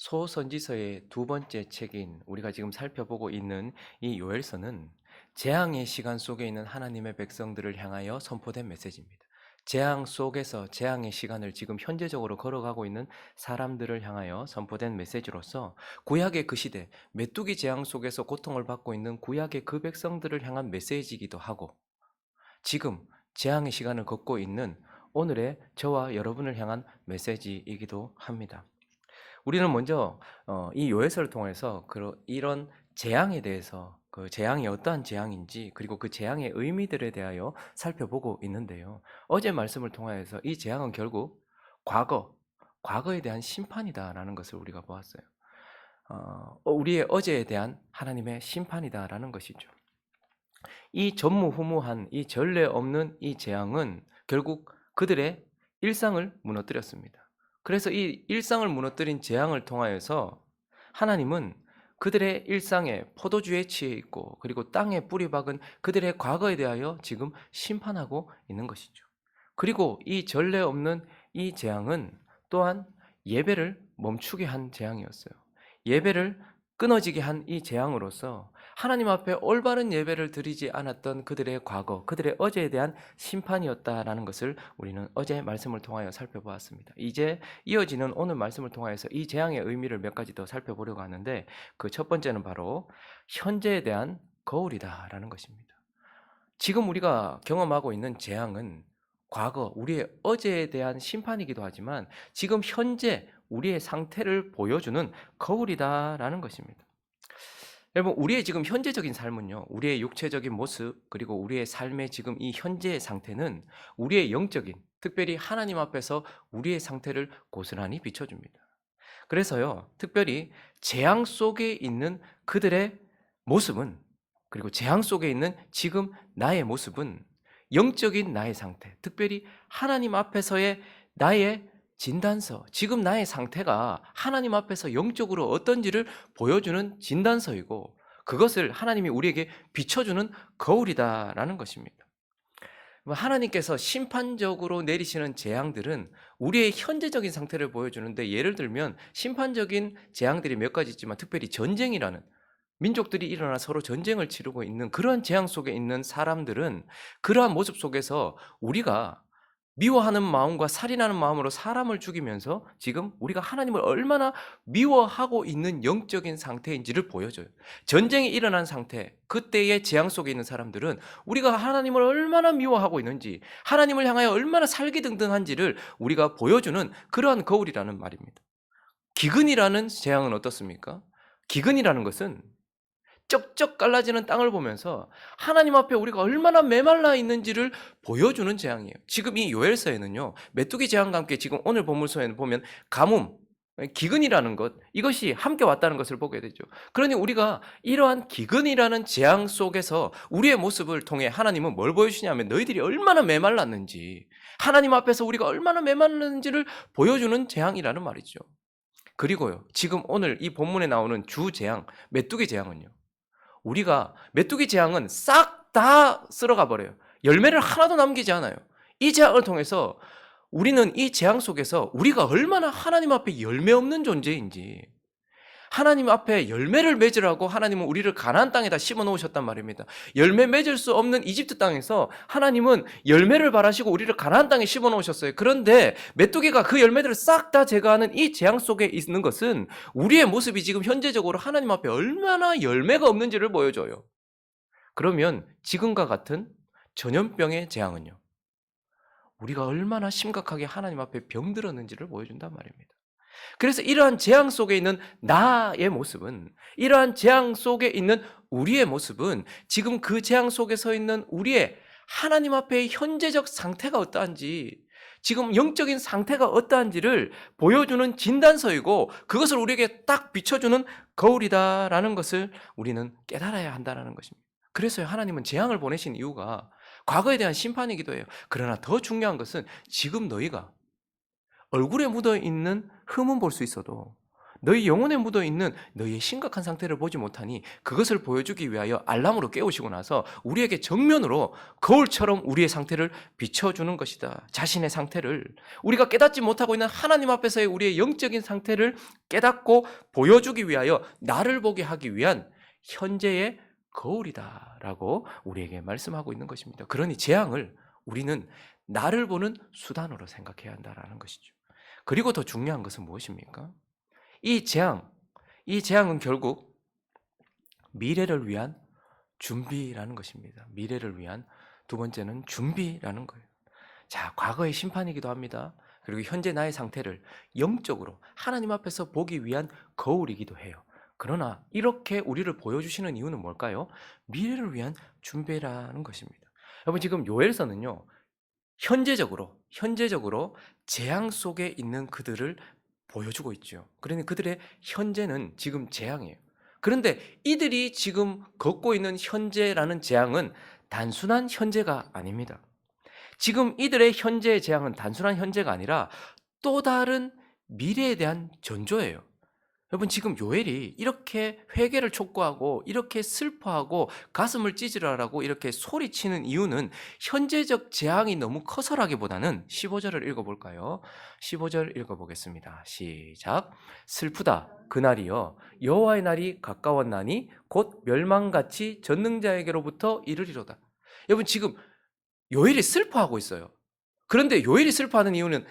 소선지서의 두 번째 책인 우리가 지금 살펴보고 있는 이 요엘서는 재앙의 시간 속에 있는 하나님의 백성들을 향하여 선포된 메시지입니다. 재앙 속에서 재앙의 시간을 지금 현재적으로 걸어가고 있는 사람들을 향하여 선포된 메시지로서 구약의 그 시대, 메뚜기 재앙 속에서 고통을 받고 있는 구약의 그 백성들을 향한 메시지이기도 하고, 지금 재앙의 시간을 걷고 있는 오늘의 저와 여러분을 향한 메시지이기도 합니다. 우리는 먼저 이 요해서를 통해서 이런 재앙에 대해서, 그 재앙이 어떠한 재앙인지, 그리고 그 재앙의 의미들에 대하여 살펴보고 있는데요. 어제 말씀을 통하여서 이 재앙은 결국 과거에 대한 심판이다라는 것을 우리가 보았어요. 우리의 어제에 대한 하나님의 심판이다라는 것이죠. 이 전무후무한, 이 전례 없는 이 재앙은 결국 그들의 일상을 무너뜨렸습니다. 그래서 이 일상을 무너뜨린 재앙을 통하여서 하나님은 그들의 일상에 포도주에 취해 있고, 그리고 땅에 뿌리 박은 그들의 과거에 대하여 지금 심판하고 있는 것이죠. 그리고 이 전례 없는 이 재앙은 또한 예배를 멈추게 한 재앙이었어요. 예배를 끊어지게 한 이 재앙으로서 하나님 앞에 올바른 예배를 드리지 않았던 그들의 과거, 그들의 어제에 대한 심판이었다라는 것을 우리는 어제 말씀을 통하여 살펴보았습니다. 이제 이어지는 오늘 말씀을 통하여서 이 재앙의 의미를 몇 가지 더 살펴보려고 하는데, 그 첫 번째는 바로 현재에 대한 거울이다라는 것입니다. 지금 우리가 경험하고 있는 재앙은 과거, 우리의 어제에 대한 심판이기도 하지만 지금 현재 우리의 상태를 보여주는 거울이다라는 것입니다. 여러분, 우리의 지금 현재적인 삶은요, 우리의 육체적인 모습, 그리고 우리의 삶의 지금 이 현재의 상태는 우리의 영적인, 특별히 하나님 앞에서 우리의 상태를 고스란히 비춰줍니다. 그래서요, 특별히 재앙 속에 있는 그들의 모습은, 그리고 재앙 속에 있는 지금 나의 모습은 영적인 나의 상태, 특별히 하나님 앞에서의 나의 진단서, 지금 나의 상태가 하나님 앞에서 영적으로 어떤지를 보여주는 진단서이고, 그것을 하나님이 우리에게 비춰주는 거울이다라는 것입니다. 하나님께서 심판적으로 내리시는 재앙들은 우리의 현재적인 상태를 보여주는데, 예를 들면 심판적인 재앙들이 몇 가지 있지만 특별히 전쟁이라는, 민족들이 일어나 서로 전쟁을 치르고 있는 그런 재앙 속에 있는 사람들은 그러한 모습 속에서 우리가 미워하는 마음과 살인하는 마음으로 사람을 죽이면서 지금 우리가 하나님을 얼마나 미워하고 있는 영적인 상태인지를 보여줘요. 전쟁이 일어난 상태, 그때의 재앙 속에 있는 사람들은 우리가 하나님을 얼마나 미워하고 있는지, 하나님을 향하여 얼마나 살기등등한지를 우리가 보여주는 그러한 거울이라는 말입니다. 기근이라는 재앙은 어떻습니까? 기근이라는 것은 쩍쩍 갈라지는 땅을 보면서 하나님 앞에 우리가 얼마나 메말라 있는지를 보여주는 재앙이에요. 지금 이 요엘서에는요, 메뚜기 재앙과 함께 지금 오늘 본문서에는 보면 가뭄, 기근이라는 것, 이것이 함께 왔다는 것을 보게 되죠. 그러니 우리가 이러한 기근이라는 재앙 속에서 우리의 모습을 통해 하나님은 뭘 보여주시냐면 너희들이 얼마나 메말랐는지, 하나님 앞에서 우리가 얼마나 메말랐는지를 보여주는 재앙이라는 말이죠. 그리고요, 지금 오늘 이 본문에 나오는 주 재앙, 메뚜기 재앙은요, 우리가 메뚜기 재앙은 싹 다 쓸어가 버려요. 열매를 하나도 남기지 않아요. 이 재앙을 통해서 우리는 이 재앙 속에서 우리가 얼마나 하나님 앞에 열매 없는 존재인지, 하나님 앞에 열매를 맺으라고 하나님은 우리를 가나안 땅에다 심어 놓으셨단 말입니다. 열매 맺을 수 없는 이집트 땅에서 하나님은 열매를 바라시고 우리를 가나안 땅에 심어 놓으셨어요. 그런데 메뚜기가 그 열매들을 싹 다 제거하는 이 재앙 속에 있는 것은 우리의 모습이 지금 현재적으로 하나님 앞에 얼마나 열매가 없는지를 보여줘요. 그러면 지금과 같은 전염병의 재앙은요, 우리가 얼마나 심각하게 하나님 앞에 병들었는지를 보여준단 말입니다. 그래서 이러한 재앙 속에 있는 나의 모습은, 이러한 재앙 속에 있는 우리의 모습은 지금 그 재앙 속에 서 있는 우리의 하나님 앞의 현재적 상태가 어떠한지, 지금 영적인 상태가 어떠한지를 보여주는 진단서이고, 그것을 우리에게 딱 비춰주는 거울이다라는 것을 우리는 깨달아야 한다는 것입니다. 그래서 하나님은 재앙을 보내신 이유가 과거에 대한 심판이기도 해요. 그러나 더 중요한 것은 지금 너희가 얼굴에 묻어있는 흠은 볼 수 있어도 너희 영혼에 묻어있는 너희의 심각한 상태를 보지 못하니 그것을 보여주기 위하여 알람으로 깨우시고 나서 우리에게 정면으로 거울처럼 우리의 상태를 비춰주는 것이다. 자신의 상태를, 우리가 깨닫지 못하고 있는 하나님 앞에서의 우리의 영적인 상태를 깨닫고 보여주기 위하여 나를 보게 하기 위한 현재의 거울이다라고 우리에게 말씀하고 있는 것입니다. 그러니 재앙을 우리는 나를 보는 수단으로 생각해야 한다는 것이죠. 그리고 더 중요한 것은 무엇입니까? 이 재앙은 결국 미래를 위한 준비라는 것입니다. 미래를 위한 두 번째는 준비라는 거예요. 자, 과거의 심판이기도 합니다. 그리고 현재 나의 상태를 영적으로 하나님 앞에서 보기 위한 거울이기도 해요. 그러나 이렇게 우리를 보여주시는 이유는 뭘까요? 미래를 위한 준비라는 것입니다. 여러분, 지금 요엘서는요, 현재적으로 재앙 속에 있는 그들을 보여주고 있죠. 그러니 그들의 현재는 지금 재앙이에요. 그런데 이들이 지금 겪고 있는 현재라는 재앙은 단순한 현재가 아닙니다. 지금 이들의 현재의 재앙은 단순한 현재가 아니라 또 다른 미래에 대한 전조예요. 여러분, 지금 요엘이 이렇게 회개를 촉구하고 이렇게 슬퍼하고 가슴을 찢으라라고 이렇게 소리치는 이유는 현재적 재앙이 너무 커서라기보다는 15절을 읽어볼까요? 15절 읽어보겠습니다. 시작. 슬프다 그날이여, 여호와의 날이 가까웠나니 곧 멸망같이 전능자에게로부터 이르리로다. 여러분, 지금 요엘이 슬퍼하고 있어요. 그런데 요엘이 슬퍼하는 이유는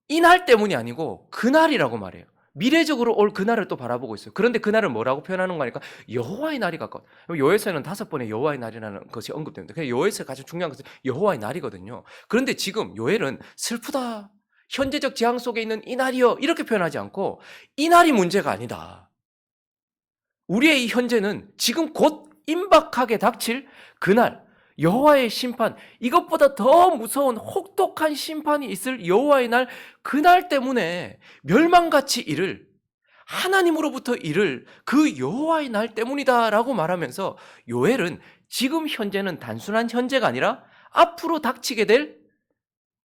이 날 때문이 아니고 그날이라고 말해요. 미래적으로 올 그날을 또 바라보고 있어요. 그런데 그날을 뭐라고 표현하는 거니까 여호와의 날이 가까워. 요엘서에는 5번의 여호와의 날이라는 것이 언급됩니다. 그래서 요엘서의 가장 중요한 것은 여호와의 날이거든요. 그런데 지금 요엘은 슬프다, 현재적 재앙 속에 있는 이 날이요, 이렇게 표현하지 않고 이 날이 문제가 아니다. 우리의 이 현재는 지금 곧 임박하게 닥칠 그날, 여호와의 심판, 이것보다 더 무서운 혹독한 심판이 있을 여호와의 날, 그날 때문에 멸망같이 이를, 하나님으로부터 이를 그 여호와의 날 때문이다라고 말하면서 요엘은 지금 현재는 단순한 현재가 아니라 앞으로 닥치게 될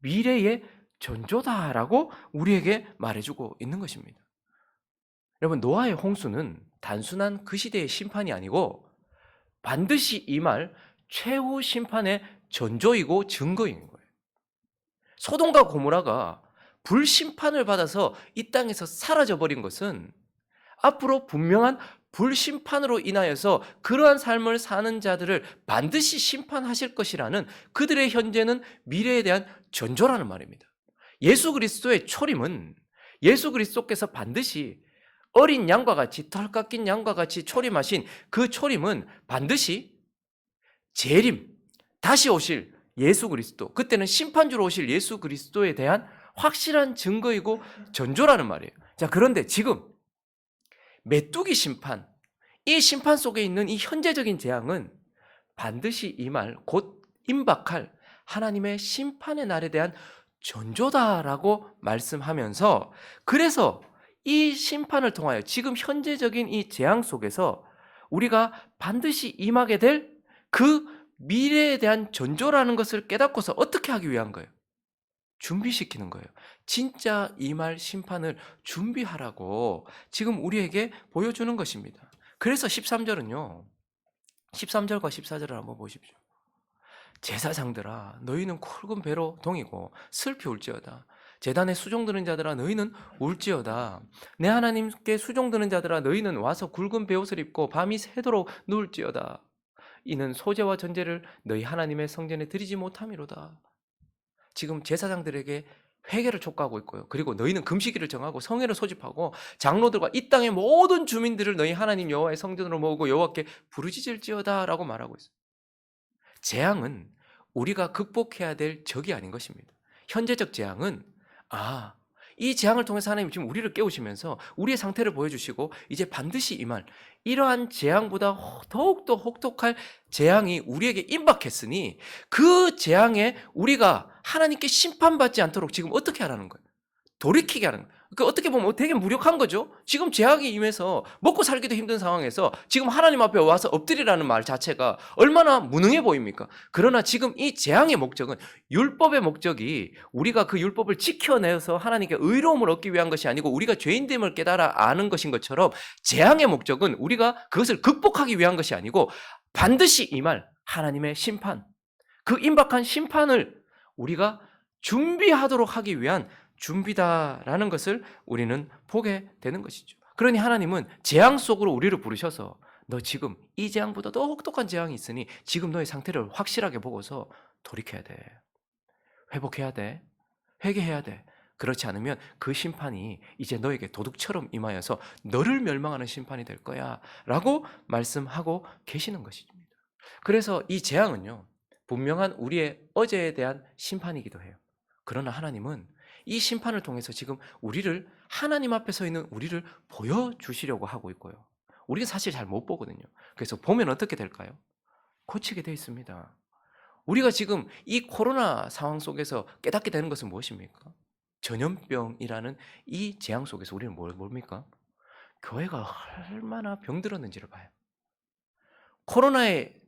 미래의 전조다라고 우리에게 말해주고 있는 것입니다. 여러분, 노아의 홍수는 단순한 그 시대의 심판이 아니고 반드시 임할 최후 심판의 전조이고 증거인 거예요. 소돔과 고모라가 불심판을 받아서 이 땅에서 사라져버린 것은 앞으로 분명한 불심판으로 인하여서 그러한 삶을 사는 자들을 반드시 심판하실 것이라는 그들의 현재는 미래에 대한 전조라는 말입니다. 예수 그리스도의 초림은 예수 그리스도께서 반드시 어린 양과 같이, 털 깎인 양과 같이 초림하신 그 초림은 반드시 재림, 다시 오실 예수 그리스도, 그때는 심판주로 오실 예수 그리스도에 대한 확실한 증거이고 전조라는 말이에요. 자, 그런데 지금 메뚜기 심판, 이 심판 속에 있는 이 현재적인 재앙은 반드시 임할, 곧 임박할 하나님의 심판의 날에 대한 전조다라고 말씀하면서, 그래서 이 심판을 통하여 지금 현재적인 이 재앙 속에서 우리가 반드시 임하게 될 그 미래에 대한 전조라는 것을 깨닫고서 어떻게 하기 위한 거예요? 준비시키는 거예요. 진짜 임할 심판을 준비하라고 지금 우리에게 보여주는 것입니다. 그래서 13절은요, 13절과 14절을 한번 보십시오. 제사장들아, 너희는 굵은 배로 동이고 슬피 울지어다. 제단에 수종드는 자들아, 너희는 울지어다. 내 하나님께 수종드는 자들아, 너희는 와서 굵은 베옷을 입고 밤이 새도록 누울지어다. 이는 소제와 전제를 너희 하나님의 성전에 드리지 못함이로다. 지금 제사장들에게 회개를 촉구하고 있고요. 그리고 너희는 금식일을 정하고 성회를 소집하고 장로들과 이 땅의 모든 주민들을 너희 하나님 여호와의 성전으로 모으고 여호와께 부르짖을지어다라고 말하고 있어요. 재앙은 우리가 극복해야 될 적이 아닌 것입니다. 현재적 재앙은 이 재앙을 통해서 하나님 지금 우리를 깨우시면서 우리의 상태를 보여주시고 이제 반드시 임할 이러한 재앙보다 더욱더 혹독할 재앙이 우리에게 임박했으니 그 재앙에 우리가 하나님께 심판받지 않도록 지금 어떻게 하라는 거예요? 돌이키게 하라는 거예요. 그 어떻게 보면 되게 무력한 거죠. 지금 재앙이 임해서 먹고 살기도 힘든 상황에서 지금 하나님 앞에 와서 엎드리라는 말 자체가 얼마나 무능해 보입니까? 그러나 지금 이 재앙의 목적은, 율법의 목적이 우리가 그 율법을 지켜내서 하나님께 의로움을 얻기 위한 것이 아니고 우리가 죄인됨을 깨달아 아는 것인 것처럼, 재앙의 목적은 우리가 그것을 극복하기 위한 것이 아니고 반드시 임할 하나님의 심판, 그 임박한 심판을 우리가 준비하도록 하기 위한 준비다라는 것을 우리는 보게 되는 것이죠. 그러니 하나님은 재앙 속으로 우리를 부르셔서, 너 지금 이 재앙보다 더 혹독한 재앙이 있으니 지금 너의 상태를 확실하게 보고서 돌이켜야 돼. 회복해야 돼. 회개해야 돼. 그렇지 않으면 그 심판이 이제 너에게 도둑처럼 임하여서 너를 멸망하는 심판이 될 거야 라고 말씀하고 계시는 것입니다. 그래서 이 재앙은요, 분명한 우리의 어제에 대한 심판이기도 해요. 그러나 하나님은 이 심판을 통해서 지금 우리를, 하나님 앞에 서 있는 우리를 보여주시려고 하고 있고요. 우리가 사실 잘 못 보거든요. 그래서 보면 어떻게 될까요? 고치게 되어 있습니다. 우리가 지금 이 코로나 상황 속에서 깨닫게 되는 것은 무엇입니까? 전염병이라는 이 재앙 속에서 우리는 뭡니까? 교회가 얼마나 병들었는지를 봐요. 코로나의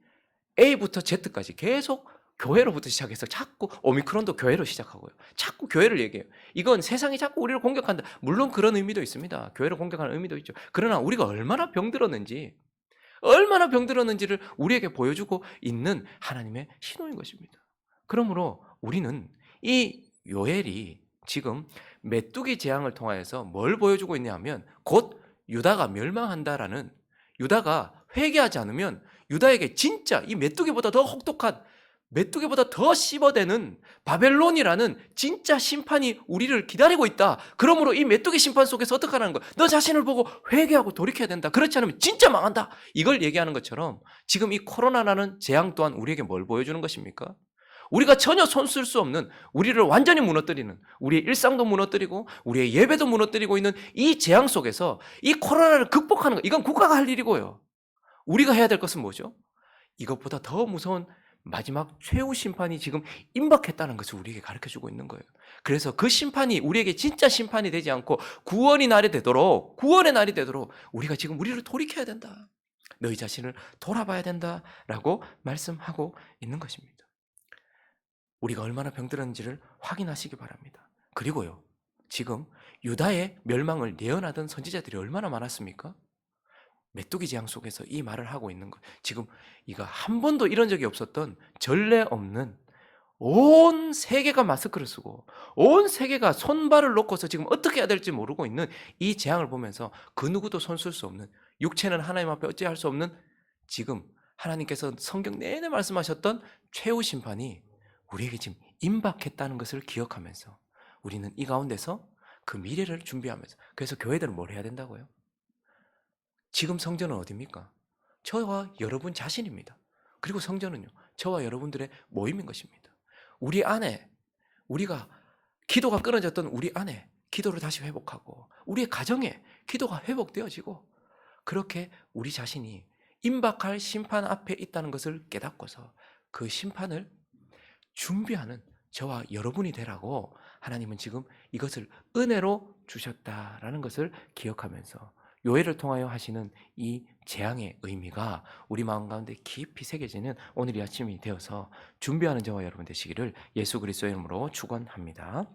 A부터 Z까지 계속 교회로부터 시작해서 자꾸 오미크론도 교회로 시작하고요. 자꾸 교회를 얘기해요. 이건 세상이 자꾸 우리를 공격한다. 물론 그런 의미도 있습니다. 교회를 공격하는 의미도 있죠. 그러나 우리가 얼마나 병들었는지를 우리에게 보여주고 있는 하나님의 신호인 것입니다. 그러므로 우리는 이 요엘이 지금 메뚜기 재앙을 통하여서 뭘 보여주고 있냐면, 곧 유다가 멸망한다라는, 유다가 회개하지 않으면 유다에게 진짜 이 메뚜기보다 더 혹독한, 메뚜기보다 더 씹어대는 바벨론이라는 진짜 심판이 우리를 기다리고 있다. 그러므로 이 메뚜기 심판 속에서 어떻게 하는 거야? 너 자신을 보고 회개하고 돌이켜야 된다. 그렇지 않으면 진짜 망한다. 이걸 얘기하는 것처럼 지금 이 코로나라는 재앙 또한 우리에게 뭘 보여주는 것입니까? 우리가 전혀 손쓸 수 없는, 우리를 완전히 무너뜨리는, 우리의 일상도 무너뜨리고 우리의 예배도 무너뜨리고 있는 이 재앙 속에서 이 코로나를 극복하는 것, 이건 국가가 할 일이고요. 우리가 해야 될 것은 뭐죠? 이것보다 더 무서운 마지막 최후 심판이 지금 임박했다는 것을 우리에게 가르쳐주고 있는 거예요. 그래서 그 심판이 우리에게 진짜 심판이 되지 않고 구원의 날이 되도록 우리가 지금 우리를 돌이켜야 된다. 너희 자신을 돌아봐야 된다라고 말씀하고 있는 것입니다. 우리가 얼마나 병들었는지를 확인하시기 바랍니다. 그리고요, 지금 유다의 멸망을 예언하던 선지자들이 얼마나 많았습니까? 메뚜기 재앙 속에서 이 말을 하고 있는 것. 지금 이거 한 번도 이런 적이 없었던, 전례 없는, 온 세계가 마스크를 쓰고 온 세계가 손발을 놓고서 지금 어떻게 해야 될지 모르고 있는 이 재앙을 보면서 그 누구도 손쓸 수 없는, 육체는 하나님 앞에 어찌할 수 없는, 지금 하나님께서 성경 내내 말씀하셨던 최후 심판이 우리에게 지금 임박했다는 것을 기억하면서 우리는 이 가운데서 그 미래를 준비하면서, 그래서 교회들은 뭘 해야 된다고요? 지금 성전은 어디입니까? 저와 여러분 자신입니다. 그리고 성전은요, 저와 여러분들의 모임인 것입니다. 우리 안에, 우리가 기도가 끊어졌던 우리 안에 기도를 다시 회복하고, 우리의 가정에 기도가 회복되어지고, 그렇게 우리 자신이 임박할 심판 앞에 있다는 것을 깨닫고서 그 심판을 준비하는 저와 여러분이 되라고 하나님은 지금 이것을 은혜로 주셨다라는 것을 기억하면서 요해를 통하여 하시는 이 재앙의 의미가 우리 마음 가운데 깊이 새겨지는 오늘 이 아침이 되어서 준비하는 저와 여러분 되시기를 예수 그리스도의 이름으로 축원합니다.